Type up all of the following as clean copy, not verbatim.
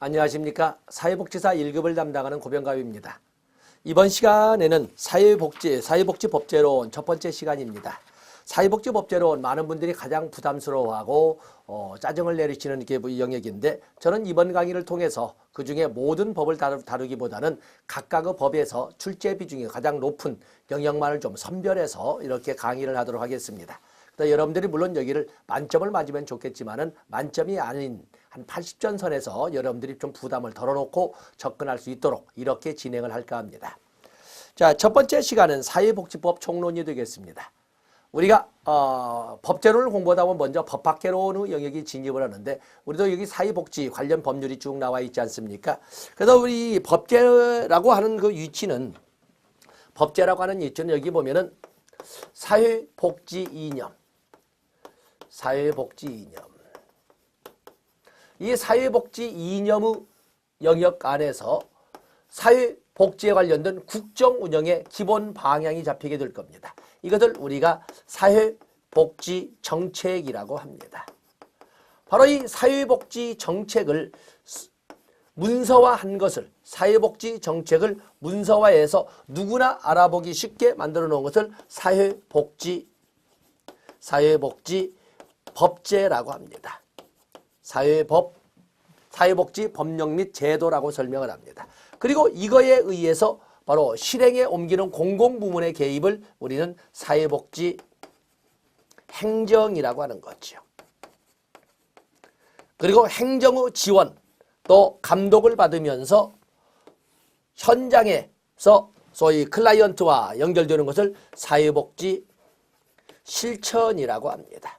안녕하십니까. 사회복지사 1급을 담당하는 고병갑입니다. 이번 시간에는 사회복지법제로원 첫 번째 시간입니다. 사회복지법제로원 많은 분들이 가장 부담스러워하고 짜증을 내리시는 게 영역인데, 저는 이번 강의를 통해서 그 중에 모든 법을 다루기보다는 각각의 법에서 출제 비중이 가장 높은 영역만을 좀 선별해서 이렇게 강의를 하도록 하겠습니다. 여러분들이 물론 여기를 만점을 맞으면 좋겠지만은 만점이 아닌 한 80점 선에서 여러분들이 좀 부담을 덜어놓고 접근할 수 있도록 이렇게 진행을 할까 합니다. 자, 첫 번째 시간은 사회복지법 총론이 되겠습니다. 우리가 법제론을 공부하다 보면 먼저 법학개론의 영역이 진입을 하는데, 우리도 여기 사회복지 관련 법률이 쭉 나와 있지 않습니까? 그래서 우리 법제라고 하는 그 위치는, 법제라고 하는 위치는 여기 보면은 사회복지 이념, 이 사회복지 이념의 영역 안에서 사회복지에 관련된 국정 운영의 기본 방향이 잡히게 될 겁니다. 이것을 우리가 사회복지 정책이라고 합니다. 바로 이 사회복지 정책을 문서화한 것을, 사회복지 정책을 문서화해서 누구나 알아보기 쉽게 만들어 놓은 것을 사회복지 법제라고 합니다. 사회복지 법령 및 제도라고 설명을 합니다. 그리고 이거에 의해서 바로 실행에 옮기는 공공부문의 개입을 우리는 사회복지 행정이라고 하는 거죠. 그리고 행정의 지원 또 감독을 받으면서 현장에서 소위 클라이언트와 연결되는 것을 사회복지 실천이라고 합니다.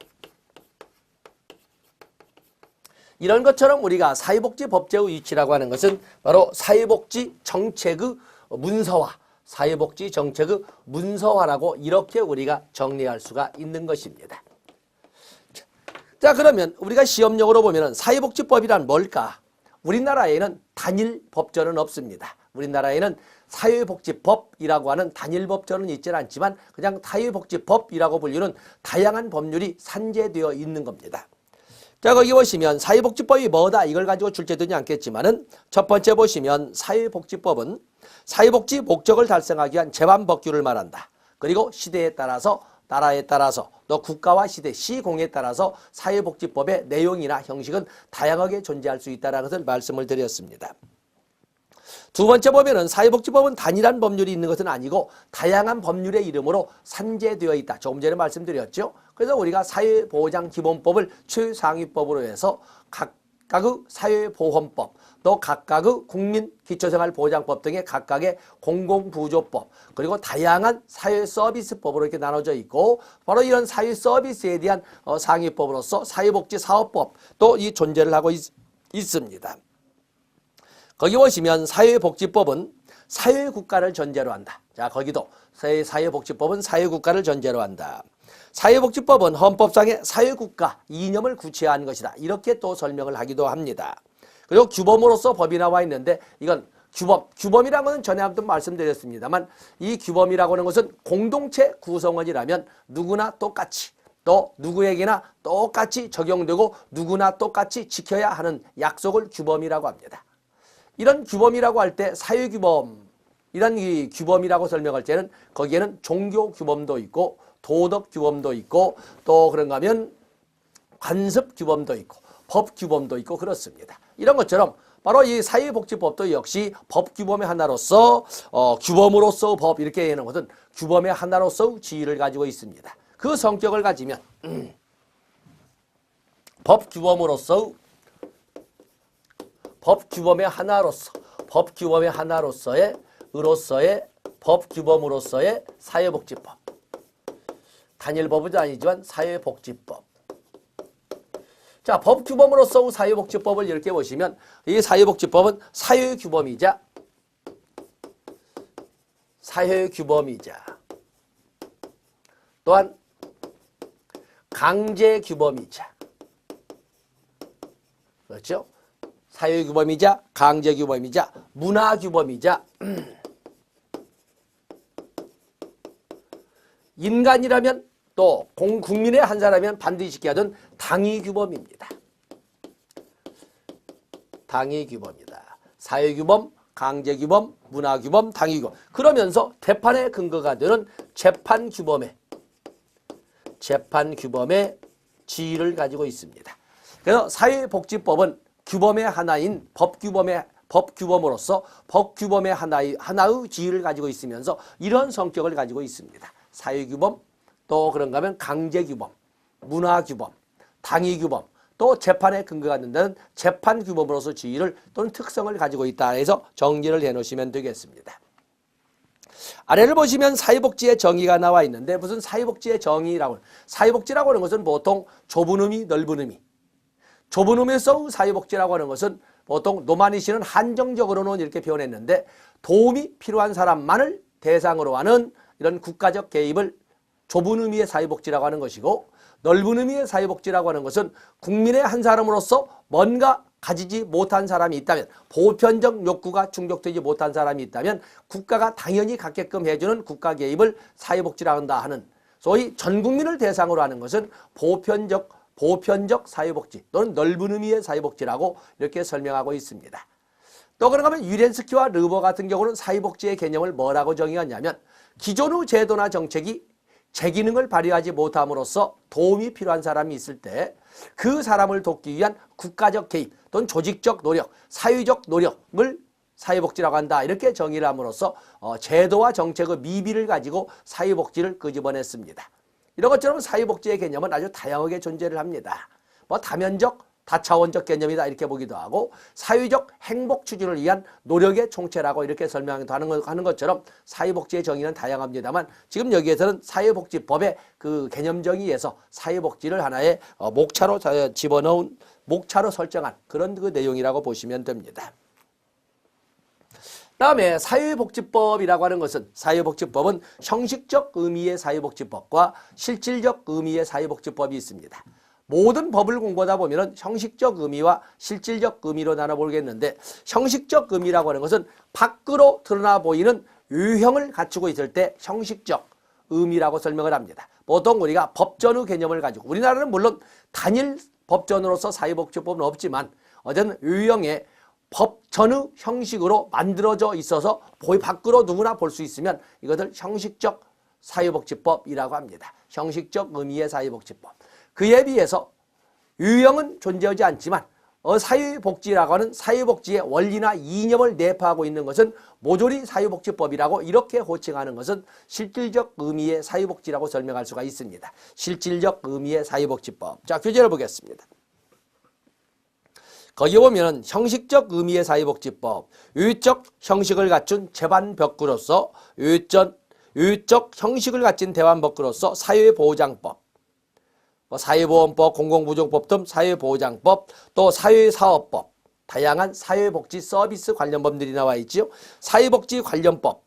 이런 것처럼 우리가 사회복지 법제의 위치라고 하는 것은 바로 사회복지 정책의 문서화, 사회복지 정책의 문서화라고 이렇게 우리가 정리할 수가 있는 것입니다. 자, 그러면 우리가 시험용어로 보면 사회복지법이란 뭘까? 우리나라에는 단일 법전은 없습니다. 우리나라에는 사회복지법이라고 하는 단일 법전은 있지는 않지만 그냥 사회복지법이라고 불리는 다양한 법률이 산재되어 있는 겁니다. 자, 거기 보시면 사회복지법이 뭐다 이걸 가지고 출제되지 않겠지만은 첫 번째 보시면 사회복지법은 사회복지 목적을 달성하기 위한 제반법규를 말한다. 그리고 시대에 따라서, 나라에 따라서, 또 국가와 시대, 시공에 따라서 사회복지법의 내용이나 형식은 다양하게 존재할 수 있다는 것을 말씀을 드렸습니다. 두 번째 보면은 사회복지법은 단일한 법률이 있는 것은 아니고 다양한 법률의 이름으로 산재되어 있다. 조금 전에 말씀드렸죠. 그래서 우리가 사회보장기본법을 최상위법으로 해서 각각의 사회보험법, 또 각각의 국민기초생활보장법 등의 각각의 공공부조법, 그리고 다양한 사회서비스법으로 이렇게 나눠져 있고, 바로 이런 사회서비스에 대한 상위법으로서 사회복지사업법 또 이 존재를 하고 있습니다. 거기 보시면 사회복지법은 사회국가를 전제로 한다. 자, 거기도 사회복지법은 사회국가를 전제로 한다. 사회복지법은 헌법상의 사회국가 이념을 구체화한 것이다. 이렇게 또 설명을 하기도 합니다. 그리고 규범으로서 법이 나와 있는데, 이건 규범이라는 것은 전에 한번 말씀드렸습니다만, 이 규범이라고 하는 것은 공동체 구성원이라면 누구나 똑같이, 또 누구에게나 똑같이 적용되고 누구나 똑같이 지켜야 하는 약속을 규범이라고 합니다. 이런 규범이라고 할 때 사회규범, 이런 이 규범이라고 설명할 때는 거기에는 종교규범도 있고 도덕규범도 있고 또 그런가 하면 관습규범도 있고 법규범도 있고 그렇습니다. 이런 것처럼 바로 이 사회복지법도 역시 법규범의 하나로서 규범으로서 법 이렇게 하는 것은 규범의 하나로서 지위를 가지고 있습니다. 그 성격을 가지면 법규범으로서 법규범의 하나로서의 법규범으로서의 사회복지법. 단일법은 아니지만 사회복지법. 자, 법규범으로서 사회복지법을 이렇게 보시면 이 사회복지법은 사회규범이자 또한 강제규범이자, 그렇죠? 사회규범이자 강제규범이자 문화규범이자 인간이라면 또 국민의 한 사람이면 반드시 지켜야 하던 당위규범입니다. 당위규범이다. 사회규범, 강제규범, 문화규범, 당위규범. 그러면서 재판의 근거가 되는 재판규범의 지위를 가지고 있습니다. 그래서 사회복지법은 규범의 하나인 법규범으로서 법규범의 하나의 지위를 가지고 있으면서 이런 성격을 가지고 있습니다. 사회규범, 또 그런가 하면 강제규범, 문화규범, 당위규범, 또 재판에 근거가 된다는 재판규범으로서 지위를 또는 특성을 가지고 있다 해서 정리를 해놓으시면 되겠습니다. 아래를 보시면 사회복지의 정의가 나와 있는데 무슨 사회복지의 정의라고 사회복지라고 하는 것은 보통 좁은 의미, 넓은 의미. 좁은 의미에서 사회복지라고 하는 것은 보통 노마니시는 한정적으로는 이렇게 표현했는데 도움이 필요한 사람만을 대상으로 하는 이런 국가적 개입을 좁은 의미의 사회복지라고 하는 것이고 넓은 의미의 사회복지라고 하는 것은 국민의 한 사람으로서 뭔가 가지지 못한 사람이 있다면 보편적 욕구가 충족되지 못한 사람이 있다면 국가가 당연히 갖게끔 해주는 국가 개입을 사회복지라고 한다 하는 소위 전 국민을 대상으로 하는 것은 보편적 사회복지 또는 넓은 의미의 사회복지라고 이렇게 설명하고 있습니다. 또 그런가 하면 위렌스키와 르버 같은 경우는 사회복지의 개념을 뭐라고 정의하냐면 기존의 제도나 정책이 제 기능을 발휘하지 못함으로써 도움이 필요한 사람이 있을 때 그 사람을 돕기 위한 국가적 개입 또는 조직적 노력, 사회적 노력을 사회복지라고 한다. 이렇게 정의를 함으로써 제도와 정책의 미비를 가지고 사회복지를 끄집어냈습니다. 이런 것처럼 사회복지의 개념은 아주 다양하게 존재를 합니다. 뭐 다면적, 다차원적 개념이다 이렇게 보기도 하고 사회적 행복 추진을 위한 노력의 총체라고 이렇게 설명하는 것처럼 사회복지의 정의는 다양합니다만 지금 여기에서는 사회복지법의 그 개념 정의에서 사회복지를 하나의 목차로 집어넣은 목차로 설정한 그런 그 내용이라고 보시면 됩니다. 다음에 사회복지법이라고 하는 것은 사회복지법은 형식적 의미의 사회복지법과 실질적 의미의 사회복지법이 있습니다. 모든 법을 공부하다 보면 형식적 의미와 실질적 의미로 나눠보겠는데 형식적 의미라고 하는 것은 밖으로 드러나 보이는 유형을 갖추고 있을 때 형식적 의미라고 설명을 합니다. 보통 우리가 법전의 개념을 가지고 우리나라는 물론 단일 법전으로서 사회복지법은 없지만 어쨌든 유형의 법전의 형식으로 만들어져 있어서 밖으로 누구나 볼 수 있으면 이것을 형식적 사회복지법이라고 합니다. 형식적 의미의 사회복지법. 그에 비해서 유형은 존재하지 않지만 사회복지라고 하는 사회복지의 원리나 이념을 내포하고 있는 것은 모조리 사회복지법이라고 이렇게 호칭하는 것은 실질적 의미의 사회복지라고 설명할 수가 있습니다. 실질적 의미의 사회복지법. 자, 교재를 보겠습니다. 거기 보면 형식적 의미의 사회복지법, 유의적 형식을 갖춘 재반벽구로서 유의적 형식을 갖춘 대환법구로서 사회보장법, 사회보험법, 공공부정법 등 사회보장법, 또 사회사업법, 다양한 사회복지 서비스 관련 법들이 나와 있지요. 사회복지 관련법,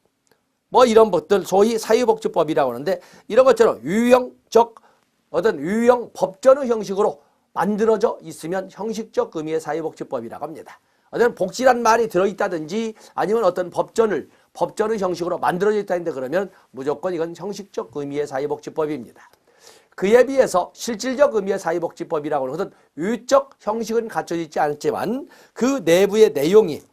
이런 것들 소위 사회복지법이라고 하는데 이런 것처럼 유형적 어떤 유형 법전의 형식으로 만들어져 있으면 형식적 의미의 사회복지법이라고 합니다. 어떤 복지란 말이 들어있다든지 아니면 어떤 법전의 형식으로 만들어져 있다는데 그러면 무조건 이건 형식적 의미의 사회복지법입니다. 그에 비해서 실질적 의미의 사회복지법이라고 하는 것은 유의적 형식은 갖춰져 있지 않지만 그 내부의 내용이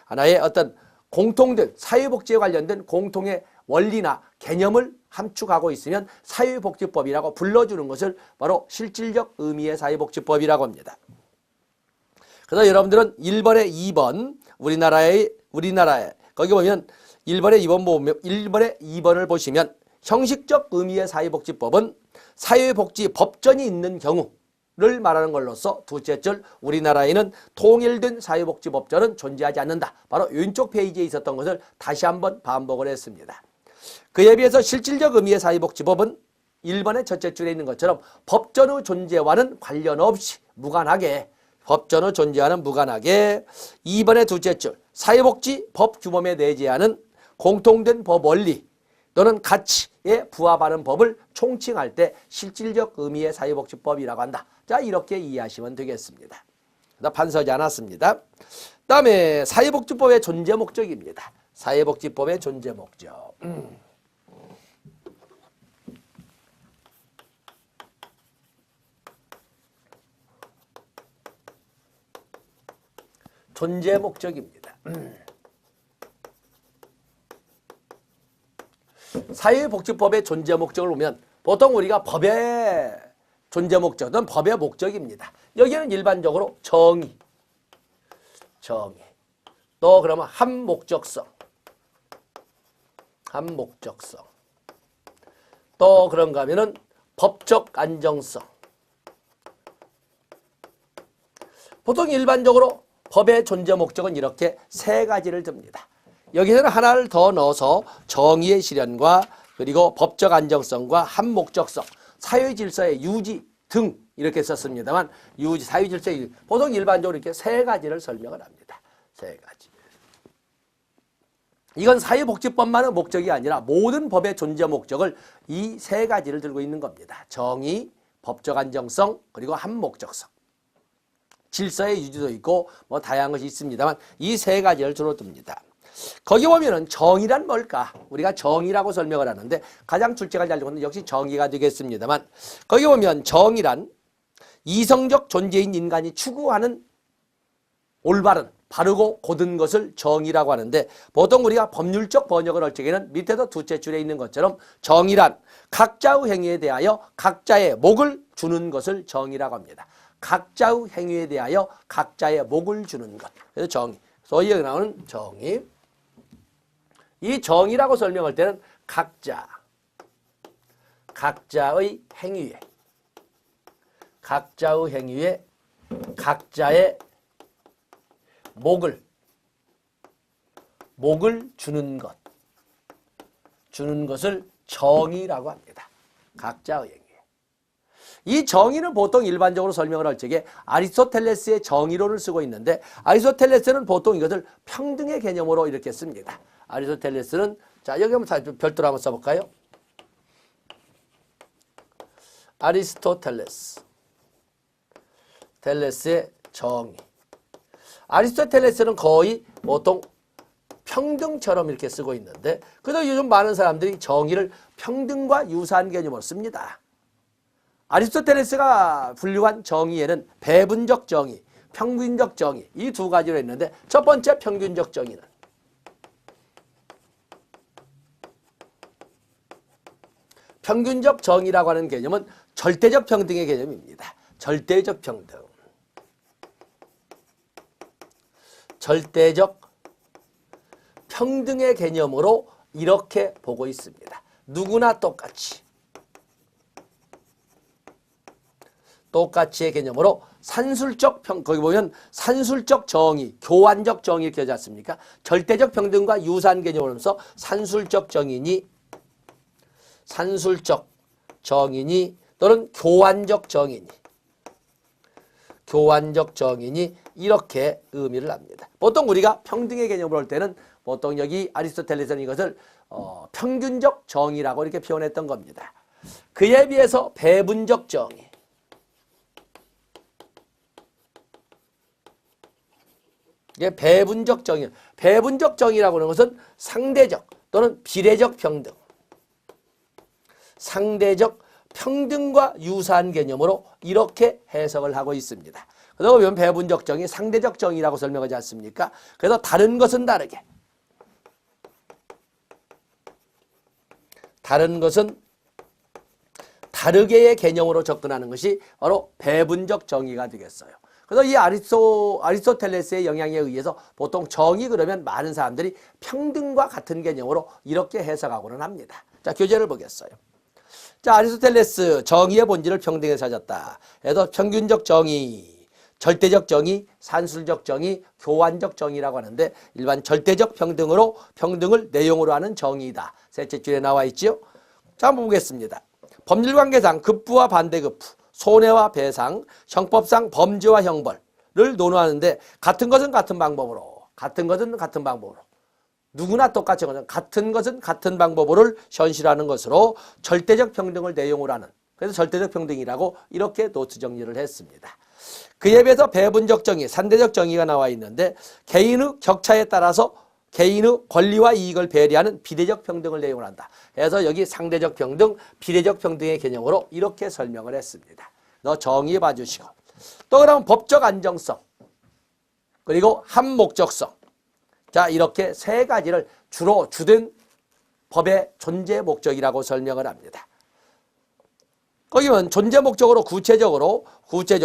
하나의 어떤 공통된 사회복지에 관련된 공통의 원리나 개념을 함축하고 있으면 사회복지법이라고 불러주는 것을 바로 실질적 의미의 사회복지법이라고 합니다. 그래서 여러분들은 1번에 2번 우리나라에 거기 보면 1번에 2번을 보시면 형식적 의미의 사회복지법은 사회복지 법전이 있는 경우를 말하는 걸로써 두째 줄 우리나라에는 통일된 사회복지법전은 존재하지 않는다. 바로 왼쪽 페이지에 있었던 것을 다시 한번 반복을 했습니다. 그에 비해서 실질적 의미의 사회복지법은 1번의 첫째 줄에 있는 것처럼 법전의 존재와는 관련 없이 무관하게 2번의 둘째 줄 사회복지 법 규범에 내재하는 공통된 법 원리 또는 가치에 부합하는 법을 총칭할 때 실질적 의미의 사회복지법이라고 한다. 자, 이렇게 이해하시면 되겠습니다. 판서지 않았습니다. 다음에 사회복지법의 존재 목적입니다. 사회복지법의 존재 목적. 존재 목적입니다. 사회복지법의 존재 목적을 보면 보통 우리가 법의 존재 목적은 법의 목적입니다. 여기는 일반적으로 정의, 또 그러면 한목적성, 또 그런가 하면은 법적 안정성. 보통 일반적으로 법의 존재 목적은 이렇게 세 가지를 듭니다. 여기서는 하나를 더 넣어서 정의의 실현과 그리고 법적 안정성과 한목적성, 사회 질서의 유지 등 이렇게 썼습니다만 사회 질서의 보통 일반적으로 이렇게 세 가지를 설명을 합니다. 세 가지. 이건 사회복지법만의 목적이 아니라 모든 법의 존재 목적을 이 세 가지를 들고 있는 겁니다. 정의, 법적 안정성, 그리고 한목적성. 질서의 유지도 있고 뭐 다양한 것이 있습니다만 이 세 가지를 주로 듭니다. 거기 보면은 정의란 뭘까? 우리가 정의라고 설명을 하는데 가장 출제가 잘 되는 역시 정의가 되겠습니다만 거기 보면 정의란 이성적 존재인 인간이 추구하는 올바른 바르고 고든 것을 정의라고 하는데 보통 우리가 법률적 번역을 할 적에는 밑에도 두째 줄에 있는 것처럼 정의란 각자의 행위에 대하여 각자의 목을 주는 것을 정의라고 합니다. 각자의 행위에 대하여 각자의 목을 주는 것. 그래서 정의. 소위 여기 나오는 정의. 이 정의라고 설명할 때는 각자의 행위에 각자의 목을 주는 것을 정의라고 합니다. 각자의 행위. 이 정의는 보통 일반적으로 설명을 할 적에 아리스토텔레스의 정의론을 쓰고 있는데 아리스토텔레스는 보통 이것을 평등의 개념으로 이렇게 씁니다. 아리스토텔레스는 자 여기 한번 별도로 한번 써볼까요? 아리스토텔레스의 정의. 아리스토텔레스는 거의 보통 평등처럼 이렇게 쓰고 있는데 그래도 요즘 많은 사람들이 정의를 평등과 유사한 개념으로 씁니다. 아리스토텔레스가 분류한 정의에는 배분적 정의, 평균적 정의 이 두 가지로 있는데 첫 번째 평균적 정의는 평균적 정의라고 하는 개념은 절대적 평등의 개념입니다. 절대적 평등. 절대적 평등의 개념으로 이렇게 보고 있습니다. 누구나 똑같이의 개념으로 산술적 거기 보면 산술적 정의, 교환적 정의 이렇게 하지 않습니까? 절대적 평등과 유사한 개념으로 하면서 산술적 정의니 또는 교환적 정의니 이렇게 의미를 합니다. 보통 우리가 평등의 개념으로 할 때는 보통 여기 아리스토텔레스는 이것을 평균적 정의라고 이렇게 표현했던 겁니다. 그에 비해서 배분적 정의. 이게 배분적 정의. 배분적 정의라고 하는 것은 상대적 또는 비례적 평등. 상대적 평등과 유사한 개념으로 이렇게 해석을 하고 있습니다. 그러다 보면 배분적 정의, 상대적 정의라고 설명하지 않습니까? 그래서 다른 것은 다르게. 다른 것은 다르게의 개념으로 접근하는 것이 바로 배분적 정의가 되겠어요. 그래서 이 아리스토텔레스의 영향에 의해서 보통 정의 그러면 많은 사람들이 평등과 같은 개념으로 이렇게 해석하고는 합니다. 자, 교재를 보겠어요. 자, 아리스토텔레스 정의의 본질을 평등에 찾았다. 그래서 평균적 정의, 절대적 정의, 산술적 정의, 교환적 정의라고 하는데 일반 절대적 평등으로 평등을 내용으로 하는 정의이다. 셋째 줄에 나와 있죠. 자, 한번 보겠습니다. 법률관계상 급부와 반대급부, 손해와 배상, 형법상 범죄와 형벌을 논하는데 같은 것은 같은 방법으로 누구나 똑같이 같은 것은 같은 방법으로를 현실하는 것으로 절대적 평등을 내용으로 하는 그래서 절대적 평등이라고 이렇게 노트 정리를 했습니다. 그에 비해서 배분적 정의, 상대적 정의가 나와 있는데 개인의 격차에 따라서 개인의 권리와 이익을 배려하는 비례적 평등을 내용을 한다. 그래서 여기 상대적 평등, 비례적 평등의 개념으로 이렇게 설명을 했습니다. 너 정의해 봐주시고 또 그러면 법적 안정성. 그리고 한목적성. 자, 이렇게 세 가지를 주로 주된 법의 존재 목적이라고 설명을 합니다. 거기는 존재 목적으로 구체적으로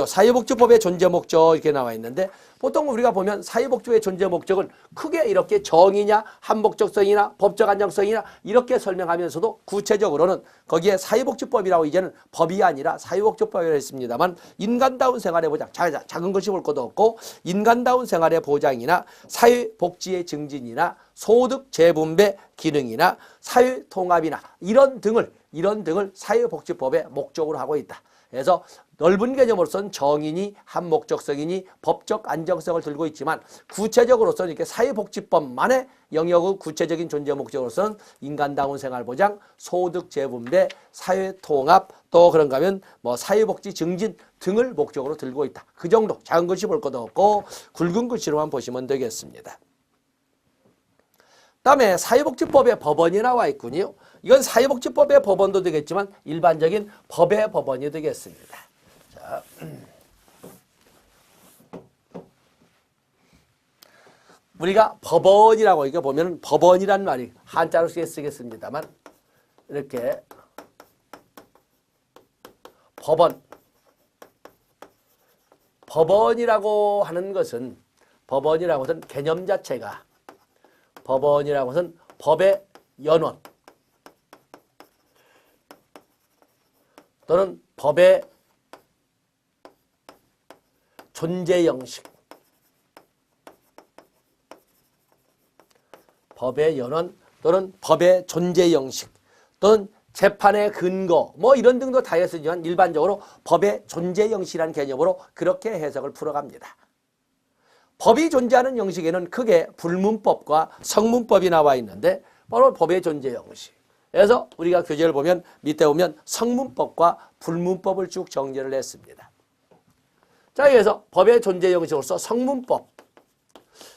사회복지법의 존재 목적 이렇게 나와 있는데 보통 우리가 보면 사회복지법의 존재 목적은 크게 이렇게 정의냐 한목적성이나 법적 안정성이나 이렇게 설명하면서도 구체적으로는 거기에 사회복지법이라고 이제는 법이 아니라 사회복지법이라고 했습니다만 인간다운 생활의 보장, 작은 것이 볼 것도 없고 인간다운 생활의 보장이나 사회복지의 증진이나 소득 재분배 기능이나 사회통합이나 이런 등을 사회복지법의 목적으로 하고 있다. 그래서 넓은 개념으로서는 정의니 한목적성이니 법적 안정성을 들고 있지만 구체적으로서는 이렇게 사회복지법만의 영역의 구체적인 존재 목적으로서는 인간다운 생활보장, 소득 재분배, 사회통합 또 그런가 하면 뭐 사회복지 증진 등을 목적으로 들고 있다. 그 정도 작은 글씨 볼 것도 없고 굵은 글씨로만 보시면 되겠습니다. 다음에 사회복지법의 법원이 나와 있군요. 이건 사회복지법의 법원도 되겠지만 일반적인 법의 법원이 되겠습니다. 자, 우리가 법원이라고 이렇게 보면 법원이란 말이 한자로 쓰겠습니다만 이렇게 법원이라고 하는 것은 개념 자체가 법원이라고 하는 법의 연원 또는 법의 존재 형식, 법의 연원 또는 법의 존재 형식 또는 재판의 근거 뭐 이런 등도 다 쓰지만 일반적으로 법의 존재 형식이라는 개념으로 그렇게 해석을 풀어갑니다. 법이 존재하는 형식에는 크게 불문법과 성문법이 나와 있는데 바로 법의 존재 형식. 그래서 우리가 교재를 보면 밑에 보면 성문법과 불문법을 쭉 정리를 했습니다. 자, 그래서 법의 존재 형식으로서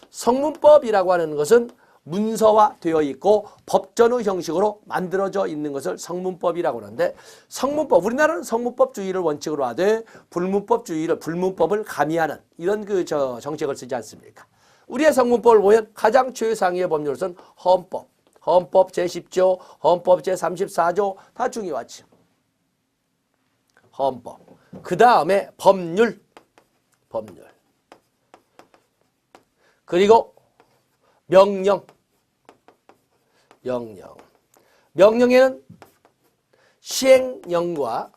성문법이라고 하는 것은 문서화되어 있고 법전의 형식으로 만들어져 있는 것을 성문법이라고 하는데 성문법, 우리나라는 성문법주의를 원칙으로 하되 불문법을 가미하는 이런 정책을 쓰지 않습니까? 우리의 성문법을 보면 가장 최상위의 법률로서는 헌법 제10조, 헌법 제34조 다 중요하죠. 헌법. 그 다음에 법률. 그리고 명령에는 시행령과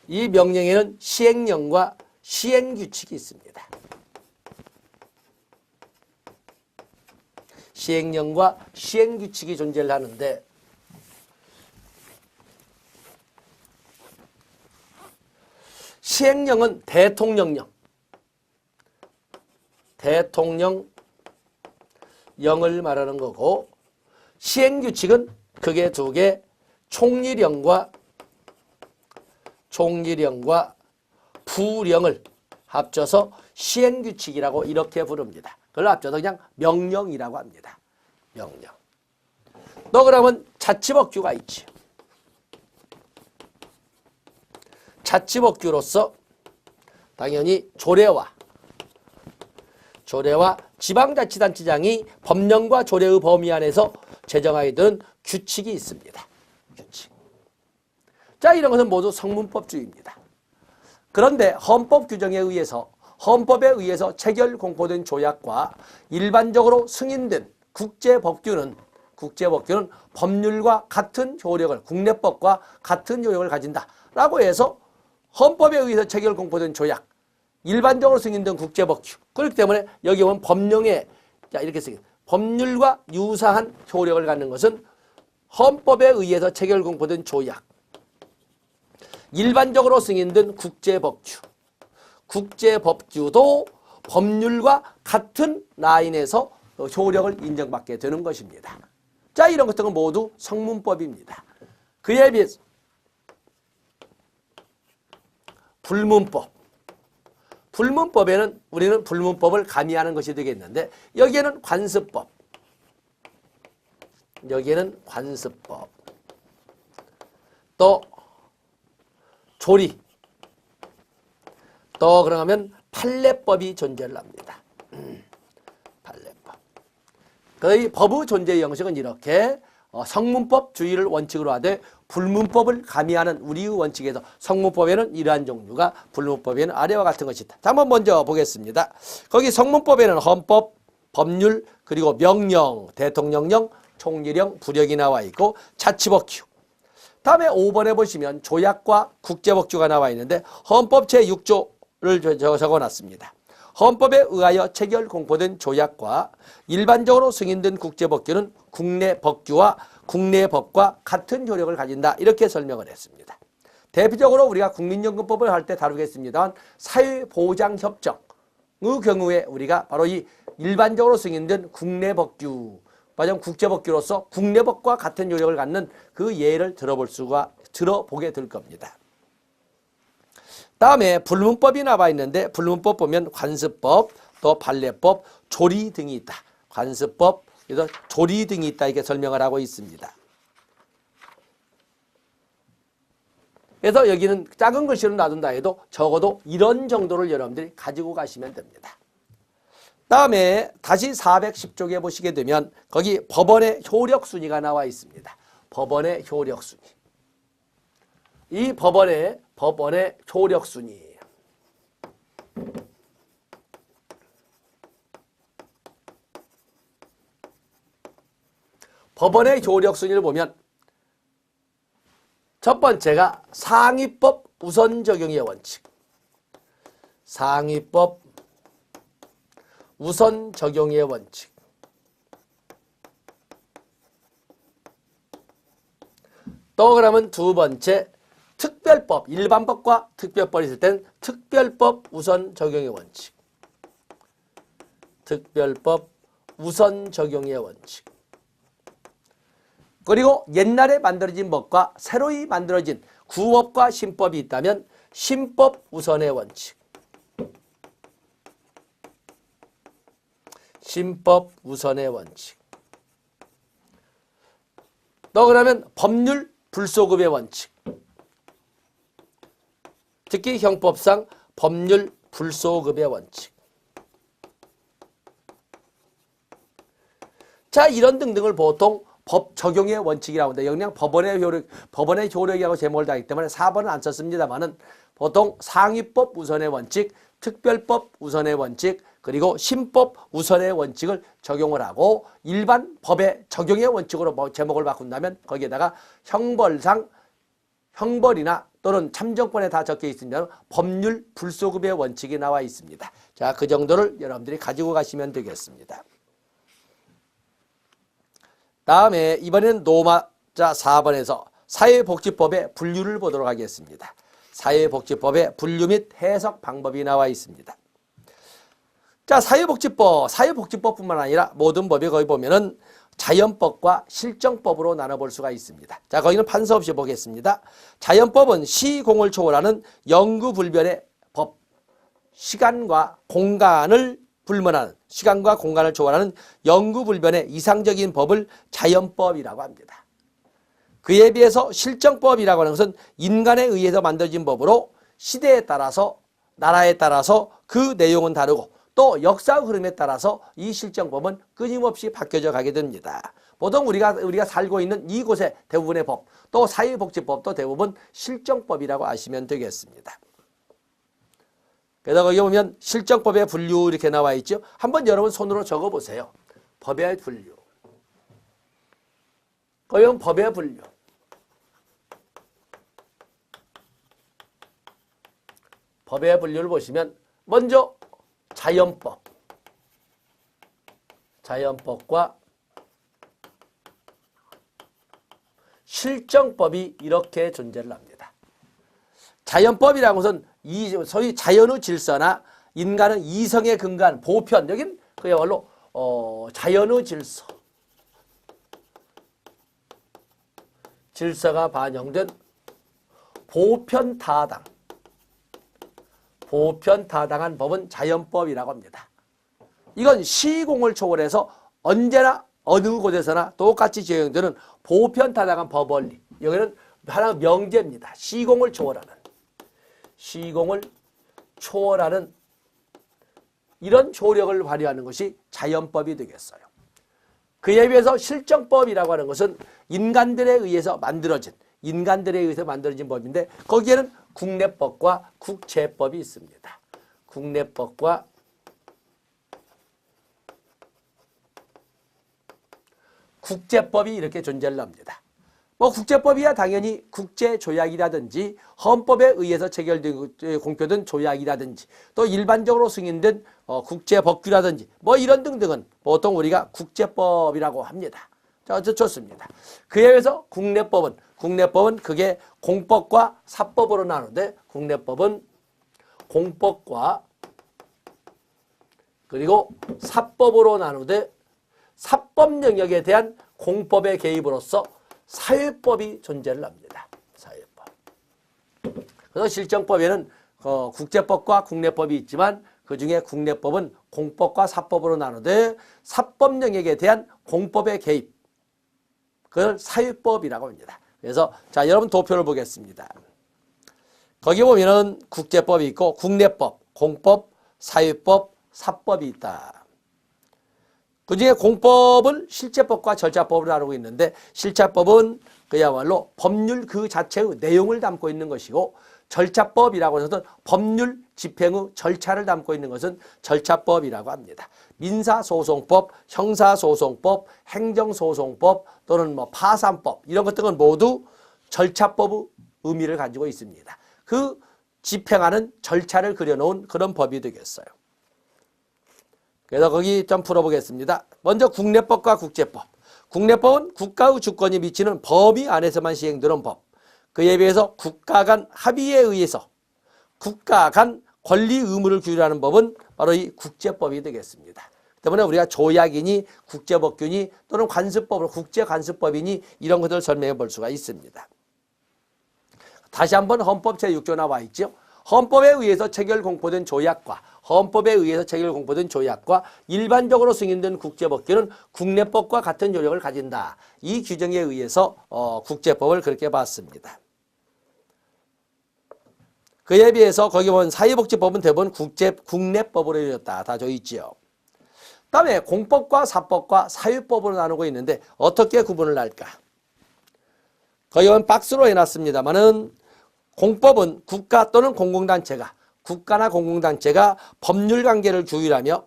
이 명령에는 시행령과 시행규칙이 있습니다. 시행령과 시행규칙이 존재를 하는데 시행령은 대통령령을 말하는 거고 시행규칙은 크게 두 개 총리령과 부령을 합쳐서 시행규칙이라고 이렇게 부릅니다. 그걸 합쳐서 그냥 명령이라고 합니다. 명령. 또 그러면 자치법규가 있지. 자치법규로서 당연히 조례와 지방자치단체장이 법령과 조례의 범위 안에서 제정하게 된 규칙이 있습니다. 규칙. 자, 이런 것은 모두 성문법주의입니다. 그런데 헌법에 의해서 체결 공포된 조약과 일반적으로 승인된 국제법규는 법률과 같은 효력을, 국내법과 같은 효력을 가진다라고 해서 헌법에 의해서 체결 공포된 조약, 일반적으로 승인된 국제법규. 그렇기 때문에 여기 보면 법률과 유사한 효력을 갖는 것은 헌법에 의해서 체결 공포된 조약, 일반적으로 승인된 국제법규도 법률과 같은 라인에서 효력을 인정받게 되는 것입니다. 자, 이런 것들은 모두 성문법입니다. 그에 비해서 불문법에는 우리는 불문법을 가미하는 것이 되겠는데 여기에는 관습법, 또 조리, 또 그러면 판례법이 존재를 합니다. 판례법. 거의 법의 존재 형식은 이렇게 성문법 주의를 원칙으로 하되 불문법을 가미하는 우리의 원칙에서 성문법에는 이러한 종류가 불문법에는 아래와 같은 것이 있다. 자, 한번 먼저 보겠습니다. 거기 성문법에는 헌법, 법률, 그리고 명령, 대통령령, 총리령, 부령이 나와 있고 자치법규. 다음에 5번에 보시면 조약과 국제법규가 나와 있는데 헌법 제6조를 적어놨습니다. 헌법에 의하여 체결 공포된 조약과 일반적으로 승인된 국제법규는 국내 법규와 국내 법과 같은 효력을 가진다. 이렇게 설명을 했습니다. 대표적으로 우리가 국민연금법을 할 때 다루겠습니다만 사회보장협정의 경우에 우리가 바로 이 일반적으로 승인된 국내 법규, 맞아요. 국제법규로서 국내법과 같은 효력을 갖는 그 예를 들어보게 될 겁니다. 다음에 불문법이 나와 있는데 불문법 보면 관습법, 또 판례법, 조리 등이 있다. 관습법, 그래서 조리 등이 있다 이렇게 설명을 하고 있습니다. 그래서 여기는 작은 글씨로 놔둔다 해도 적어도 이런 정도를 여러분들이 가지고 가시면 됩니다. 다음에 다시 410쪽에 보시게 되면 거기 법원의 효력순위가 나와 있습니다. 법원의 효력순위. 이 법원의 효력순위. 법원의 효력순위를 보면 첫 번째가 상위법 우선 적용의 원칙. 상위법 우선 적용의 원칙. 또 그러면 두 번째 특별법, 일반법과 특별법이 있을 때는 특별법 우선 적용의 원칙. 특별법 우선 적용의 원칙. 그리고 옛날에 만들어진 법과 새로이 만들어진 구법과 신법이 있다면 신법 우선의 원칙. 신법 우선의 원칙. 또 그러면 법률 불소급의 원칙. 특히 형법상 법률 불소급의 원칙. 자, 이런 등등을 보통 법 적용의 원칙이라고 합니다. 그냥 법원의 효력이라고 제목을 다하기 때문에 4번은 안 썼습니다만은 보통 상위법 우선의 원칙, 특별법 우선의 원칙, 그리고 신법 우선의 원칙을 적용을 하고 일반 법의 적용의 원칙으로 제목을 바꾼다면 거기에다가 형벌이나 또는 참정권에 다 적혀 있습니다. 법률 불소급의 원칙이 나와 있습니다. 자, 그 정도를 여러분들이 가지고 가시면 되겠습니다. 다음에 이번에는 노마자 4번에서 사회복지법의 분류를 보도록 하겠습니다. 사회복지법의 분류 및 해석 방법이 나와 있습니다. 자, 사회복지법뿐만 아니라 모든 법에 거기 보면은 자연법과 실정법으로 나눠볼 수가 있습니다. 자, 거기는 판서 없이 보겠습니다. 자연법은 시공을 초월하는 영구불변의 법, 시간과 공간을 초월하는 영구불변의 이상적인 법을 자연법이라고 합니다. 그에 비해서 실정법이라고 하는 것은 인간에 의해서 만들어진 법으로 시대에 따라서 나라에 따라서 그 내용은 다르고 또 역사 흐름에 따라서 이 실정법은 끊임없이 바뀌어져 가게 됩니다. 보통 우리가 살고 있는 이곳의 대부분의 법, 또 사회복지법도 대부분 실정법이라고 아시면 되겠습니다. 그래서 거기 보면 실정법의 분류 이렇게 나와 있죠. 한번 여러분 손으로 적어보세요. 법의 분류. 거기 보면 법의 분류. 법의 분류를 보시면 먼저 자연법과 실정법이 이렇게 존재를 합니다. 자연법이라는 것은 소위 자연의 질서나 인간은 이성에 근거한 보편, 여긴 그야말로 자연의 질서가 반영된 보편타당한 법은 자연법이라고 합니다. 이건 시공을 초월해서 언제나 어느 곳에서나 똑같이 적용되는 보편타당한 법원리. 여기는 하나의 명제입니다. 시공을 초월하는 이런 조력을 발휘하는 것이 자연법이 되겠어요. 그에 비해서 실정법이라고 하는 것은 인간들에 의해서 만들어진 법인데 거기에는 국내법과 국제법이 있습니다. 국내법과 국제법이 이렇게 존재를 합니다. 뭐 국제법이야 당연히 국제조약이라든지 헌법에 의해서 체결된 공표된 조약이라든지 또 일반적으로 승인된 국제법규라든지 뭐 이런 등등은 보통 우리가 국제법이라고 합니다. 자, 좋습니다. 그에 비해서 국내법은 그게 공법과 사법으로 나누는데 국내법은 공법과 그리고 사법으로 나누되 사법 영역에 대한 공법의 개입으로서 사회법이 존재를 합니다. 사회법. 그래서 실정법에는 국제법과 국내법이 있지만 그중에 국내법은 공법과 사법으로 나누되 사법 영역에 대한 공법의 개입 그걸 사회법이라고 합니다. 그래서 자 여러분 도표를 보겠습니다. 거기 보면은 국제법이 있고 국내법, 공법, 사회법, 사법이 있다. 그중에 공법은 실제법과 절차법으로 나누고 있는데 실제법은 그야말로 법률 그 자체의 내용을 담고 있는 것이고 절차법이라고 해서는 법률 집행의 절차를 담고 있는 것은 절차법이라고 합니다. 민사소송법, 형사소송법, 행정소송법 또는 뭐 파산법 이런 것들은 모두 절차법의 의미를 가지고 있습니다. 그 집행하는 절차를 그려놓은 그런 법이 되겠어요. 그래서 거기 좀 풀어보겠습니다. 먼저 국내법과 국제법. 국내법은 국가의 주권이 미치는 범위 안에서만 시행되는 법. 그에 비해서 국가 간 합의에 의해서 국가 간 권리 의무를 규율하는 법은 바로 이 국제법이 되겠습니다. 때문에 우리가 조약이니 국제법규니 또는 관습법으로 국제관습법이니 이런 것들을 설명해 볼 수가 있습니다. 다시 한번 헌법 제6조 나와 있죠. 헌법에 의해서 체결 공포된 조약과 헌법에 의해서 체결 공포된 조약과 일반적으로 승인된 국제법규는 국내법과 같은 요력을 가진다. 이 규정에 의해서 국제법을 그렇게 봤습니다. 그에 비해서 거기 보면 사회복지법은 대부분 국내법으로 이루어졌다. 다 져 있지요. 그다음에 공법과 사법과 사회법으로 나누고 있는데 어떻게 구분을 할까? 거기 보면 박스로 해놨습니다만은 공법은 국가 또는 공공단체가 국가나 공공단체가 법률관계를 규율하며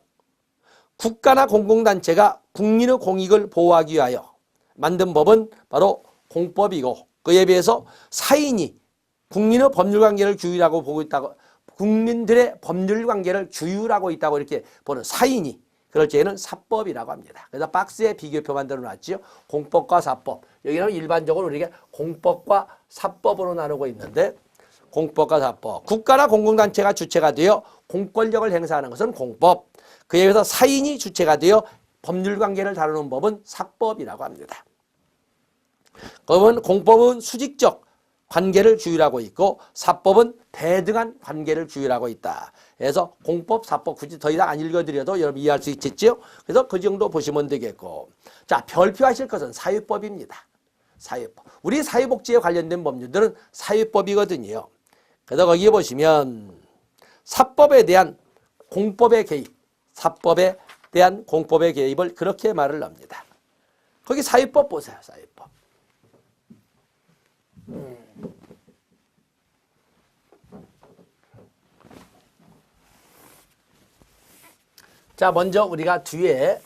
국가나 공공단체가 국민의 공익을 보호하기 위하여 만든 법은 바로 공법이고 그에 비해서 사인이 국민의 법률관계를 규율하고 보고 있다고 국민들의 법률관계를 규율하고 있다고 이렇게 보는 사인이 그럴 때에는 사법이라고 합니다. 그래서 박스에 비교표 만들어 놨지요. 공법과 사법. 여기는 일반적으로 우리가 공법과 사법으로 나누고 있는데 공법과 사법. 국가나 공공단체가 주체가 되어 공권력을 행사하는 것은 공법. 그에 비해서 사인이 주체가 되어 법률관계를 다루는 법은 사법이라고 합니다. 그러면 공법은 수직적 관계를 규율하고 있고 사법은 대등한 관계를 규율하고 있다. 그래서 공법, 사법 굳이 더 이상 안 읽어드려도 여러분 이해할 수 있겠죠? 그래서 그 정도 보시면 되겠고. 자, 별표하실 것은 사회법입니다. 사회법. 우리 사회복지에 관련된 법률들은 사회법이거든요. 그래서 거기에 보시면 사법에 대한 공법의 개입, 사법에 대한 공법의 개입을 그렇게 말을 합니다. 거기 사회법 보세요. 사회법. 자, 먼저 우리가 뒤에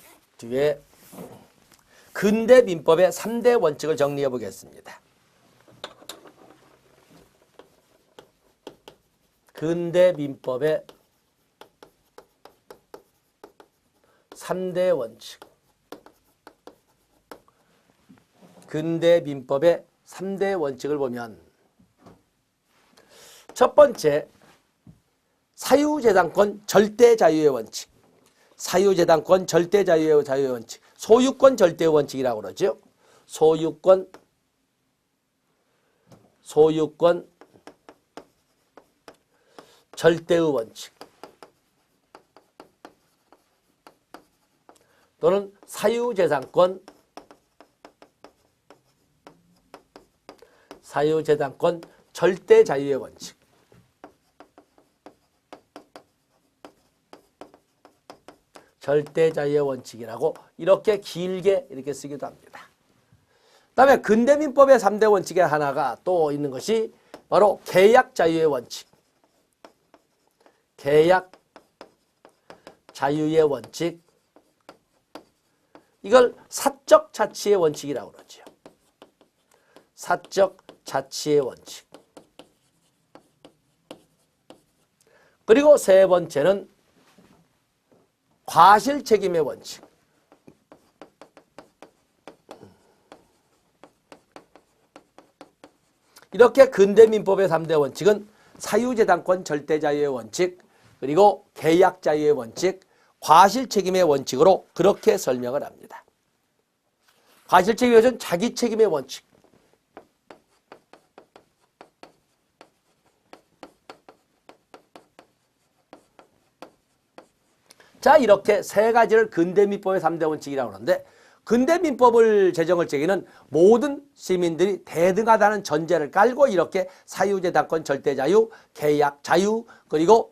근대 민법의 3대 원칙을 정리해 보겠습니다. 근대 민법의 3대 원칙. 근대 민법의 3대 원칙을 보면 첫 번째, 사유재산권 절대자유의 원칙. 사유재산권 절대자유의 원칙. 소유권 절대의 원칙이라고 그러죠. 소유권 절대의 원칙. 또는 사유재산권 절대자유의 원칙. 절대자유의 원칙이라고 이렇게 길게 이렇게 쓰기도 합니다. 그다음에 근대민법의 3대 원칙의 하나가 또 있는 것이 바로 계약자유의 원칙. 계약자유의 원칙. 이걸 사적 자치의 원칙이라고 그러죠. 사적 자치의 원칙. 그리고 세 번째는 과실 책임의 원칙. 이렇게 근대민법의 3대 원칙은 사유재단권 절대자유의 원칙, 그리고 계약자유의 원칙, 과실책임의 원칙으로 그렇게 설명을 합니다. 과실책임의 원칙은 자기책임의 원칙. 자, 이렇게 세 가지를 근대민법의 3대 원칙이라고 하는데, 근대민법을 제정할 적에는 모든 시민들이 대등하다는 전제를 깔고 이렇게 사유재단권 절대자유, 계약자유, 그리고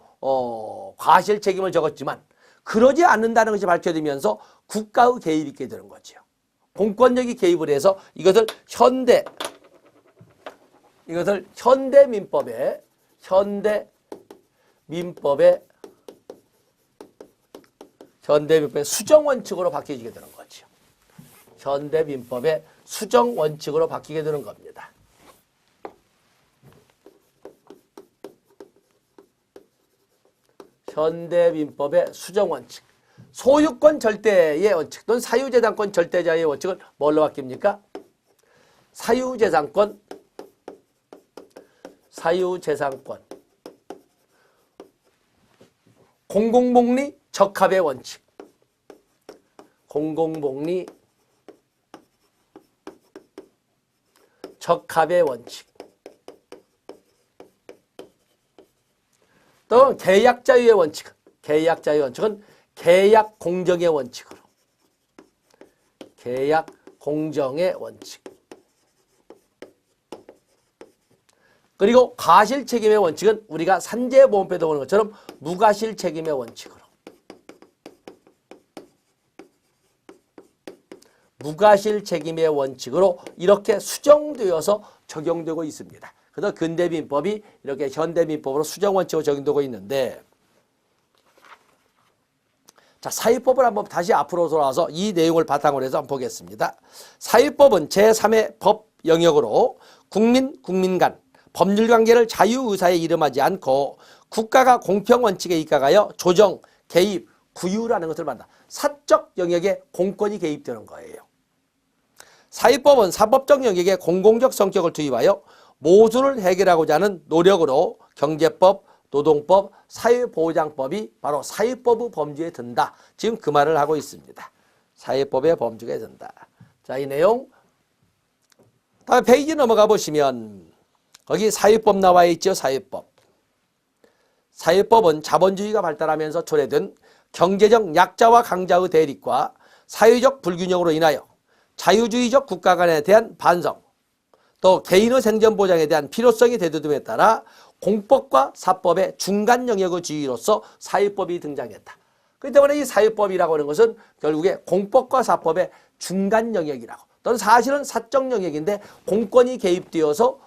과실 책임을 적었지만 그러지 않는다는 것이 밝혀지면서 국가의 개입이 있게 되는 거죠. 공권력이 개입을 해서 이것을 현대민법의 수정원칙으로 바뀌게 되는 거죠. 현대민법의 수정원칙으로 바뀌게 되는 겁니다. 현대민법의 수정원칙. 소유권 절대의 원칙 또는 사유재산권 절대자의 원칙을 뭘로 바뀝니까? 사유재산권 공공복리 적합의 원칙. 공공복리 적합의 원칙. 또 계약자유의 원칙. 계약자유의 원칙은 계약 공정의 원칙으로. 계약 공정의 원칙. 그리고 과실 책임의 원칙은 우리가 산재보험법에도 보는 것처럼 무과실 책임의 원칙으로. 무과실 책임의 원칙으로 이렇게 수정되어서 적용되고 있습니다. 그래서 근대민법이 이렇게 현대민법으로 수정원칙으로 적용되고 있는데, 자, 사유법을 한번 다시 앞으로 돌아와서 이 내용을 바탕으로 해서 한번 보겠습니다. 사유법은 제3의 법 영역으로 국민 간 법률관계를 자유의사에 이름하지 않고 국가가 공평원칙에 입각하여 조정, 개입, 구유라는 것을 말한다. 사적 영역에 공권이 개입되는 거예요. 사유법은 사법적 영역에 공공적 성격을 투입하여 모순을 해결하고자 하는 노력으로 경제법, 노동법, 사회보장법이 바로 사유법의 범주에 든다. 지금 그 말을 하고 있습니다. 사유법의 범주에 든다. 자, 이 내용 다음 페이지 넘어가 보시면 거기 사유법 나와 있죠. 사유법. 사유법은 자본주의가 발달하면서 초래된 경제적 약자와 강자의 대립과 사회적 불균형으로 인하여 자유주의적 국가 간에 대한 반성, 또 개인의 생존 보장에 대한 필요성이 대두됨에 따라 공법과 사법의 중간 영역의 지위로서 사유법이 등장했다. 그렇기 때문에 이 사유법이라고 하는 것은 결국에 공법과 사법의 중간 영역이라고, 또는 사실은 사적 영역인데 공권이 개입되어서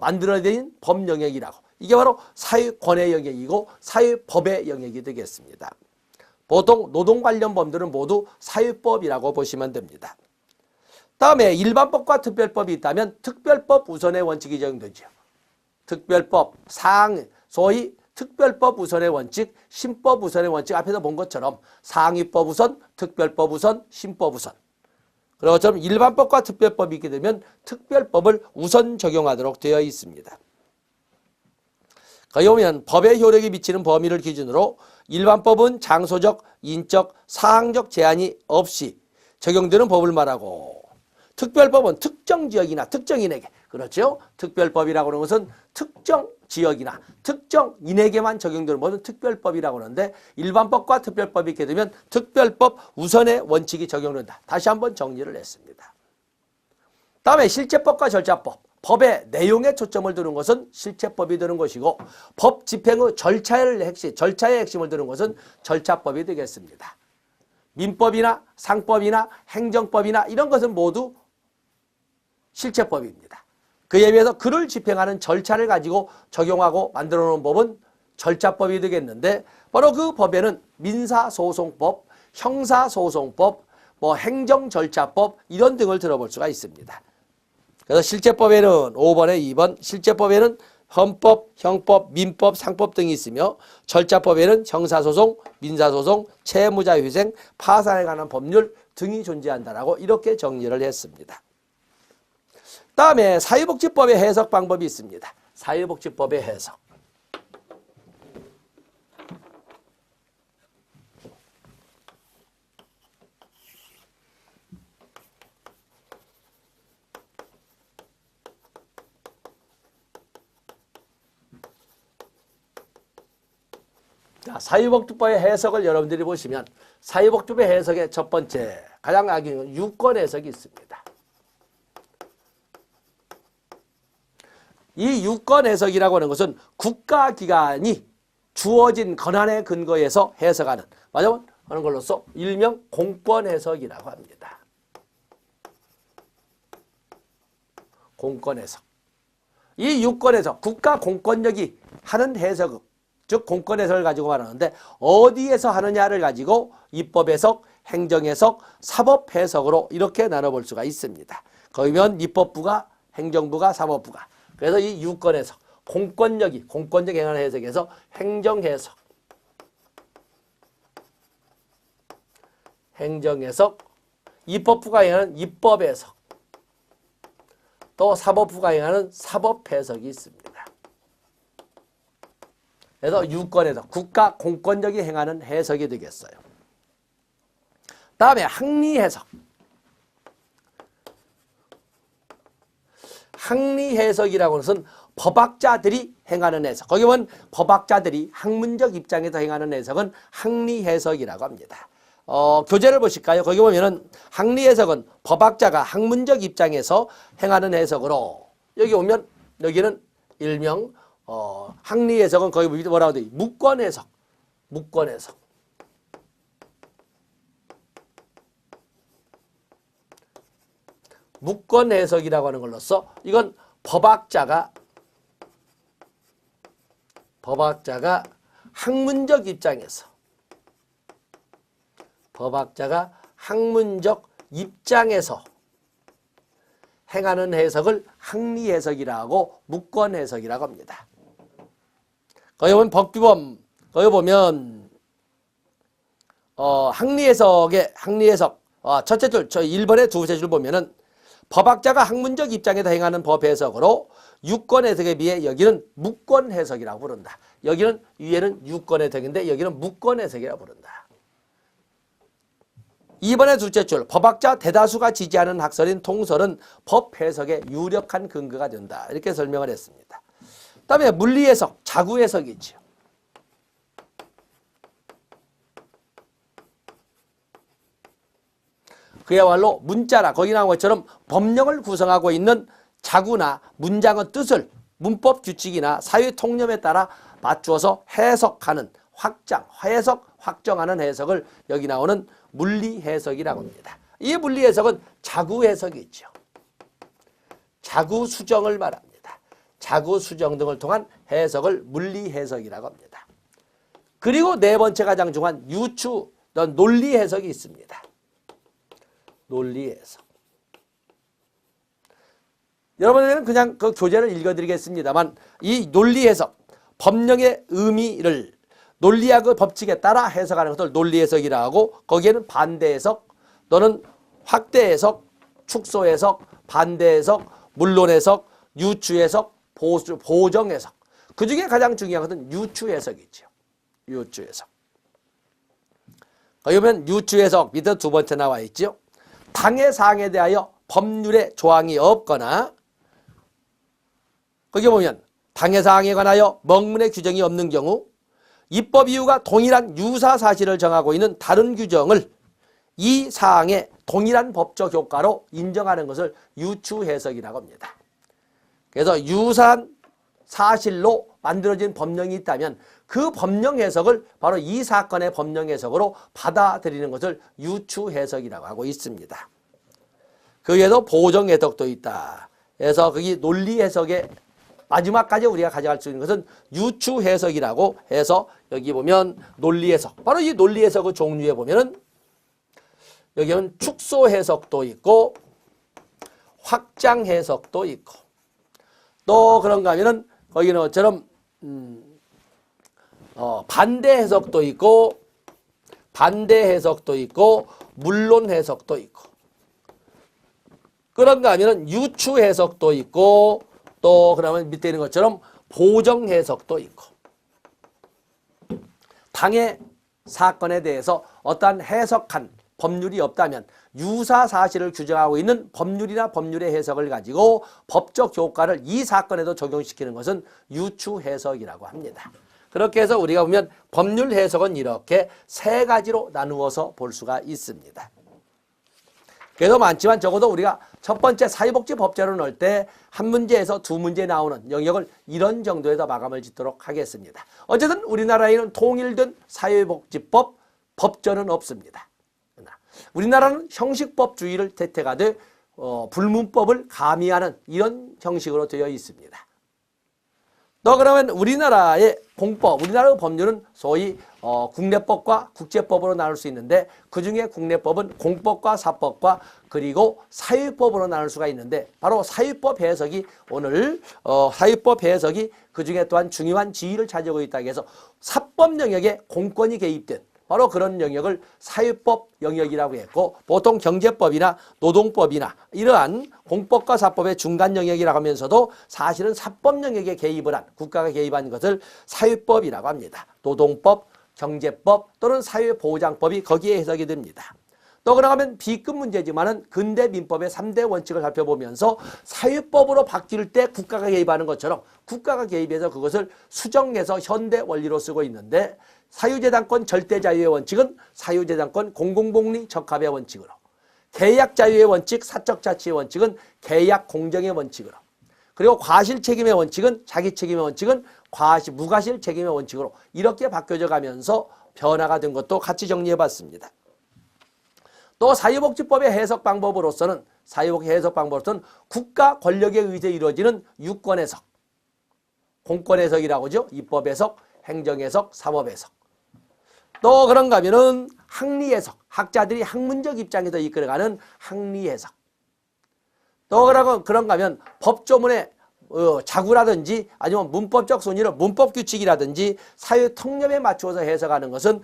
만들어진 법 영역이라고. 이게 바로 사유권의 영역이고 사유법의 영역이 되겠습니다. 보통 노동 관련 법들은 모두 사유법이라고 보시면 됩니다. 다음에 일반법과 특별법이 있다면 특별법 우선의 원칙이 적용되죠. 특별법, 소위 특별법 우선의 원칙, 신법 우선의 원칙 앞에서 본 것처럼 상위법 우선, 특별법 우선, 신법 우선. 그런 것처럼 일반법과 특별법이 있게 되면 특별법을 우선 적용하도록 되어 있습니다. 거기 보면 법의 효력이 미치는 범위를 기준으로 일반법은 장소적, 인적, 사항적 제한이 없이 적용되는 법을 말하고, 특별법은 특정 지역이나 특정인에게, 그렇죠? 특별법이라고 하는 것은 특정 지역이나 특정 인에게만 적용되는 법은 특별법이라고 하는데, 일반법과 특별법이 있게 되면 특별법 우선의 원칙이 적용된다. 다시 한번 정리를 했습니다. 다음에 실체법과 절차법. 법의 내용에 초점을 두는 것은 실체법이 되는 것이고, 법 집행의 절차의 핵심을 두는 것은 절차법이 되겠습니다. 민법이나 상법이나 행정법이나 이런 것은 모두 실체법입니다. 그에 비해서 그를 집행하는 절차를 가지고 적용하고 만들어 놓은 법은 절차법이 되겠는데 바로 그 법에는 민사소송법, 형사소송법, 행정절차법 이런 등을 들어볼 수가 있습니다. 그래서 실제법에는 5번에 2번 실제법에는 헌법, 형법, 민법, 상법 등이 있으며 절차법에는 형사소송, 민사소송, 채무자유희생, 파산에 관한 법률 등이 존재한다라고 이렇게 정리를 했습니다. 다음에 사회복지법의 해석 방법이 있습니다. 사회복지법의 해석. 자, 사회복지법의 해석을 여러분들이 보시면 사회복지법의 해석의 첫 번째 가장 악용은 유권 해석이 있습니다. 이 유권 해석이라고 하는 것은 국가기관이 주어진 권한에 근거해서 해석하는 하는 걸로서 일명 공권 해석이라고 합니다. 공권 해석. 이 유권 해석, 국가 공권력이 하는 해석, 즉 공권 해석을 가지고 말하는데 어디에서 하느냐를 가지고 입법 해석, 행정 해석, 사법 해석으로 이렇게 나눠볼 수가 있습니다. 거기면 입법부가, 행정부가, 사법부가. 그래서 이 유권 해석, 공권력이 공권력 행하는 해석에서 행정 해석, 행정 해석, 입법부가 행하는 입법 해석, 또 사법부가 행하는 사법 해석이 있습니다. 그래서 유권 해석, 국가 공권력이 행하는 해석이 되겠어요. 다음에 항리 해석. 항리 해석이라고 하는 것은 법학자들이 행하는 해석. 거기 보면 법학자들이 학문적 입장에서 행하는 해석은 항리 해석이라고 합니다. 교재를 보실까요? 거기 보면은 항리 해석은 법학자가 학문적 입장에서 행하는 해석으로 여기 오면 여기는 일명 항리 해석은 거기 뭐라고 돼? 무권 해석. 무권 해석. 무권 해석이라고 하는 걸로써 이건 법학자가 학문적 입장에서 행하는 해석을 항리 해석이라고 무권 해석이라고 합니다. 거기 보면 법규범 거기 보면 항리 해석 첫째 줄 저 1번의 두째 줄 보면은 법학자가 학문적 입장에서 행하는 법 해석으로 유권 해석에 비해 여기는 무권 해석이라고 부른다. 여기는 위에는 유권 해석인데 여기는 무권 해석이라고 부른다. 2번의 둘째 줄 법학자 대다수가 지지하는 학설인 통설은 법 해석에 유력한 근거가 된다. 이렇게 설명을 했습니다. 그다음에 물리 해석, 자구 해석이 있죠. 그야말로 문자나 거기 나온 것처럼 법령을 구성하고 있는 자구나 문장의 뜻을 문법 규칙이나 사회 통념에 따라 맞추어서 해석하는 확정하는 해석을 여기 나오는 물리 해석이라고 합니다. 이 물리 해석은 자구 해석이 있죠. 자구 수정을 말합니다. 자구 수정 등을 통한 해석을 물리 해석이라고 합니다. 그리고 네 번째 가장 중요한 유추, 논리 해석이 있습니다. 논리 해석. 여러분들은 그냥 그 교재를 읽어드리겠습니다만 이 논리 해석, 법령의 의미를 논리학의 법칙에 따라 해석하는 것을 논리 해석이라 하고 거기에는 반대 해석 또는 확대 해석, 축소 해석, 반대 해석, 물론 해석, 유추 해석, 보정 해석. 그 중에 가장 중요한 것은 유추 해석이죠. 유추 해석. 거기 보면 유추 해석 밑에 두 번째 나와 있죠. 당해 사항에 대하여 법률에 조항이 없거나 거기 보면 당해 사항에 관하여 명문의 규정이 없는 경우 입법 이유가 동일한 유사 사실을 정하고 있는 다른 규정을 이 사항의 동일한 법적 효과로 인정하는 것을 유추 해석이라고 합니다. 그래서 유사한 사실로 만들어진 법령이 있다면 그 법령 해석을 바로 이 사건의 법령 해석으로 받아들이는 것을 유추 해석이라고 하고 있습니다. 그 외에도 보정 해석도 있다. 그래서 거기 논리 해석의 마지막까지 우리가 가져갈 수 있는 것은 유추 해석이라고 해서 여기 보면 논리 해석. 바로 이 논리 해석의 종류에 보면은 여기는 축소 해석도 있고 확장 해석도 있고 또 그런가 하면은 거기는 것처럼 반대 해석도 있고 물론 해석도 있고 그런가 하면은 유추 해석도 있고 또 그러면 밑에 있는 것처럼 보정 해석도 있고 당의 사건에 대해서 어떠한 해석한 법률이 없다면 유사 사실을 규정하고 있는 법률이나 법률의 해석을 가지고 법적 효과를 이 사건에도 적용시키는 것은 유추 해석이라고 합니다. 그렇게 해서 우리가 보면 법률 해석은 이렇게 세 가지로 나누어서 볼 수가 있습니다. 그래도 많지만 적어도 우리가 첫 번째 사회복지법제로 넣을 때 한 문제에서 두 문제 나오는 영역을 이런 정도에서 마감을 짓도록 하겠습니다. 어쨌든 우리나라에는 통일된 사회복지법 법전은 없습니다. 우리나라는 형식법주의를 택하되 불문법을 가미하는 이런 형식으로 되어 있습니다. 또 그러면 우리나라의 공법, 우리나라의 법률은 소위 국내법과 국제법으로 나눌 수 있는데 그중에 국내법은 공법과 사법과 그리고 사유법으로 나눌 수가 있는데 바로 사유법 해석이 오늘 사유법 해석이 그중에 또한 중요한 지위를 차지하고 있다고 해서 사법 영역에 공권이 개입된 바로 그런 영역을 사유법 영역이라고 했고 보통 경제법이나 노동법이나 이러한 공법과 사법의 중간 영역이라고 하면서도 사실은 사법 영역에 개입을 한 국가가 개입한 것을 사유법이라고 합니다. 노동법, 경제법 또는 사회보장법이 거기에 해석이 됩니다. 또 그러면 B급 문제지만은 근대 민법의 3대 원칙을 살펴보면서 사유법으로 바뀔 때 국가가 개입하는 것처럼 국가가 개입해서 그것을 수정해서 현대 원리로 쓰고 있는데 사유재단권 절대자유의 원칙은 사유재단권 공공복리 적합의 원칙으로 계약자유의 원칙 사적자치의 원칙은 계약공정의 원칙으로 그리고 과실책임의 원칙은 자기책임의 원칙은 무과실책임의 원칙으로 이렇게 바뀌어져 가면서 변화가 된 것도 같이 정리해 봤습니다. 또 사회복지법의 해석 방법으로서는 국가 권력에 의해 이루어지는 유권 해석, 공권 해석이라고 하죠. 입법 해석, 행정 해석, 사법 해석. 또 그런가 하면은 학리 해석, 학자들이 학문적 입장에서 이끌어가는 학리 해석. 또 그런가 하면 법조문의 자구라든지 아니면 문법적 순위를 문법 규칙이라든지 사회 통념에 맞추어서 해석하는 것은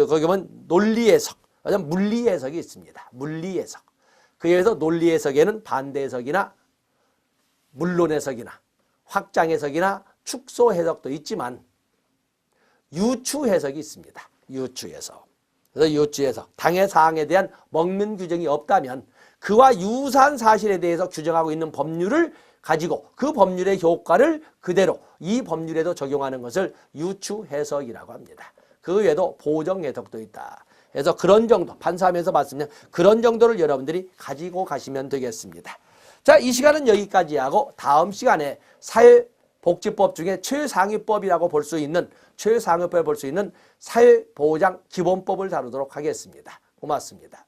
거기 보면 논리 해석, 아니면 물리 해석이 있습니다. 물리 해석. 그에 의해서 논리 해석에는 반대 해석이나 물론 해석이나 확장 해석이나 축소 해석도 있지만 유추 해석이 있습니다. 유추 해석. 그래서 유추 해석. 당의 사항에 대한 먹는 규정이 없다면 그와 유사한 사실에 대해서 규정하고 있는 법률을 가지고 그 법률의 효과를 그대로 이 법률에도 적용하는 것을 유추 해석이라고 합니다. 그 외에도 보정 해석도 있다. 그래서 그런 정도, 판사하면서 봤으면 그런 정도를 여러분들이 가지고 가시면 되겠습니다. 자, 이 시간은 여기까지 하고 다음 시간에 사회복지법 중에 최상위법이라고 볼 수 있는 최상위법을 볼 수 있는 사회보장기본법을 다루도록 하겠습니다. 고맙습니다.